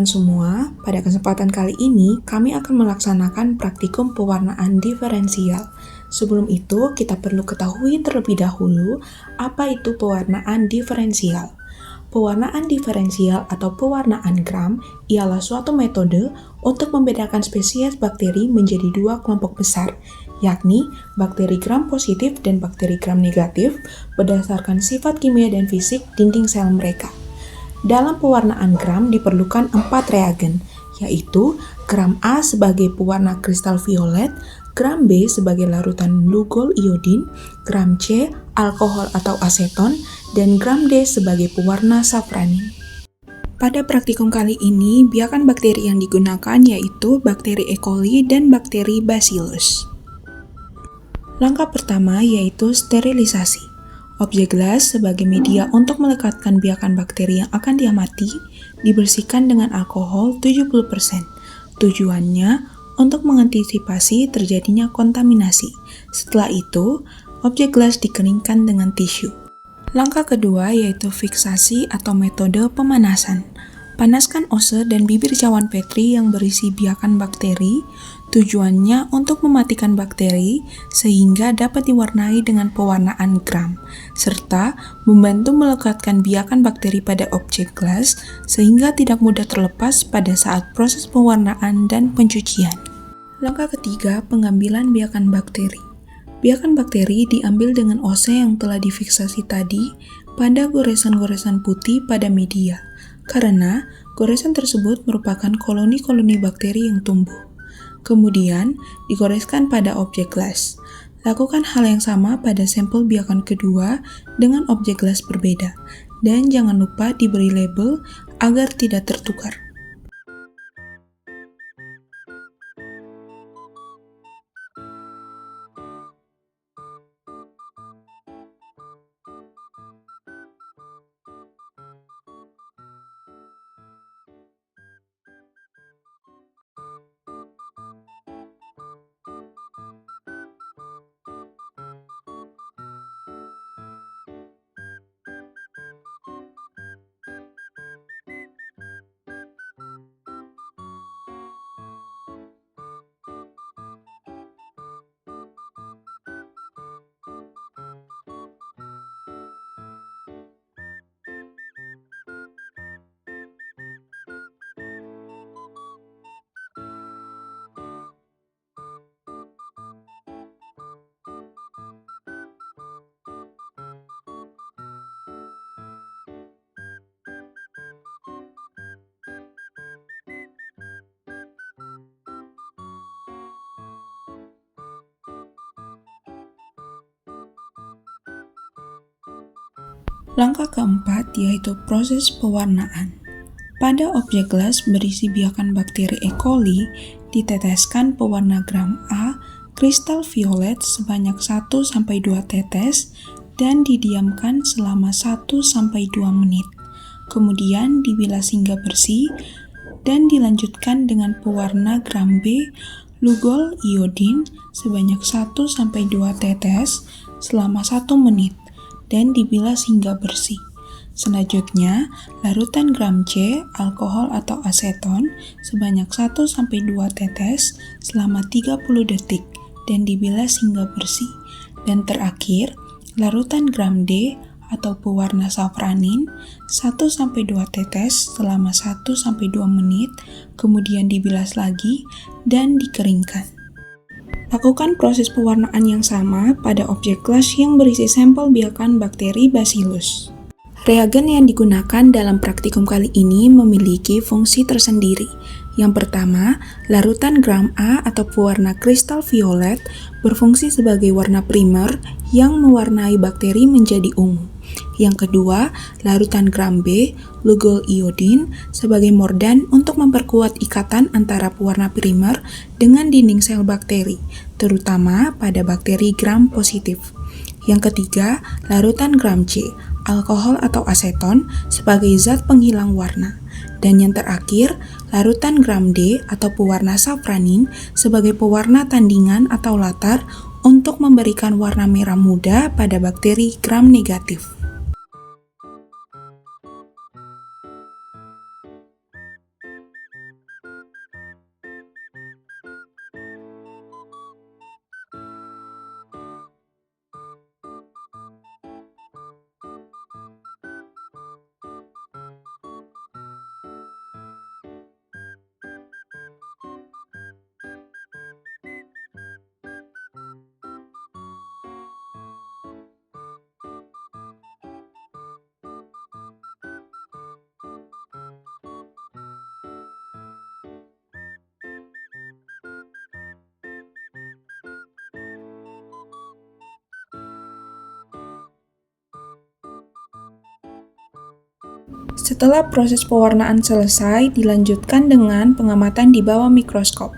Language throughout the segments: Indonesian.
teman-teman semua, pada kesempatan kali ini kami akan melaksanakan praktikum pewarnaan diferensial. Sebelum itu, kita perlu ketahui terlebih dahulu apa itu pewarnaan diferensial. Pewarnaan diferensial atau pewarnaan Gram ialah suatu metode untuk membedakan spesies bakteri menjadi dua kelompok besar, yakni bakteri Gram positif dan bakteri Gram negatif berdasarkan sifat kimia dan fisik dinding sel mereka. Dalam pewarnaan Gram diperlukan 4 reagen, yaitu Gram A sebagai pewarna kristal violet, Gram B sebagai larutan lugol iodin, Gram C alkohol atau aseton, dan Gram D sebagai pewarna safranin. Pada praktikum kali ini, biakan bakteri yang digunakan yaitu bakteri E. coli dan bakteri Bacillus. Langkah pertama yaitu sterilisasi. Objek gelas sebagai media untuk melekatkan biakan bakteri yang akan diamati dibersihkan dengan alkohol 70%. Tujuannya untuk mengantisipasi terjadinya kontaminasi. Setelah itu, objek gelas dikeringkan dengan tisu. Langkah kedua yaitu fiksasi atau metode pemanasan. Panaskan ose dan bibir cawan Petri yang berisi biakan bakteri. Tujuannya untuk mematikan bakteri sehingga dapat diwarnai dengan pewarnaan Gram, serta membantu melekatkan biakan bakteri pada objek gelas sehingga tidak mudah terlepas pada saat proses pewarnaan dan pencucian. Langkah ketiga, pengambilan biakan bakteri. Biakan bakteri diambil dengan ose yang telah difiksasi tadi pada goresan-goresan putih pada media, karena goresan tersebut merupakan koloni-koloni bakteri yang tumbuh. Kemudian, digoreskan pada objek gelas. Lakukan hal yang sama pada sampel biakan kedua dengan objek gelas berbeda, dan jangan lupa diberi label agar tidak tertukar. Langkah keempat yaitu proses pewarnaan. Pada objek gelas berisi biakan bakteri E. coli, diteteskan pewarna Gram A kristal violet sebanyak 1-2 tetes dan didiamkan selama 1-2 menit. Kemudian dibilas hingga bersih dan dilanjutkan dengan pewarna Gram B lugol iodin sebanyak 1-2 tetes selama 1 menit dan dibilas hingga bersih. Selanjutnya, larutan Gram C, alkohol atau aseton sebanyak 1-2 tetes selama 30 detik dan dibilas hingga bersih. Dan terakhir, larutan Gram D atau pewarna safranin 1-2 tetes selama 1-2 menit, kemudian dibilas lagi dan dikeringkan. Lakukan proses pewarnaan yang sama pada objek gelas yang berisi sampel biakan bakteri Bacillus. Reagen yang digunakan dalam praktikum kali ini memiliki fungsi tersendiri. Yang pertama, larutan Gram A atau pewarna kristal violet berfungsi sebagai warna primer yang mewarnai bakteri menjadi ungu. Yang kedua, larutan Gram B, lugol iodin, sebagai mordan untuk memperkuat ikatan antara pewarna primer dengan dinding sel bakteri, terutama pada bakteri Gram positif. Yang ketiga, larutan Gram C, alkohol atau aseton, sebagai zat penghilang warna. Dan yang terakhir, larutan Gram D atau pewarna safranin sebagai pewarna tandingan atau latar untuk memberikan warna merah muda pada bakteri Gram negatif. Setelah proses pewarnaan selesai, dilanjutkan dengan pengamatan di bawah mikroskop.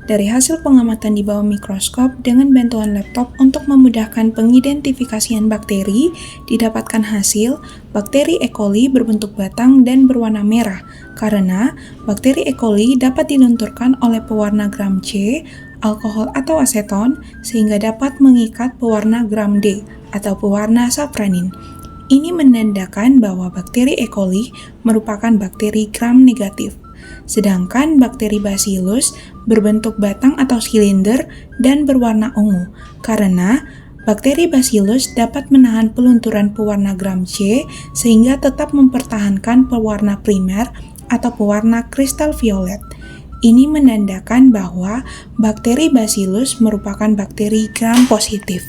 Dari hasil pengamatan di bawah mikroskop dengan bantuan laptop untuk memudahkan pengidentifikasian bakteri, didapatkan hasil bakteri E. coli berbentuk batang dan berwarna merah, karena bakteri E. coli dapat dilunturkan oleh pewarna gram C, alkohol atau aseton, sehingga dapat mengikat pewarna gram D atau pewarna safranin. Ini menandakan bahwa bakteri E. coli merupakan bakteri gram negatif, sedangkan bakteri Bacillus berbentuk batang atau silinder dan berwarna ungu, karena bakteri Bacillus dapat menahan pelunturan pewarna gram C sehingga tetap mempertahankan pewarna primer atau pewarna kristal violet. Ini menandakan bahwa bakteri Bacillus merupakan bakteri gram positif.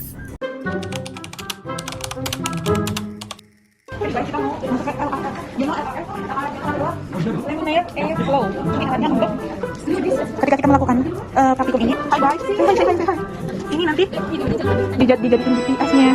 Ketika kita melakukan praktikum ini, ini nanti dijadikan GPS-nya.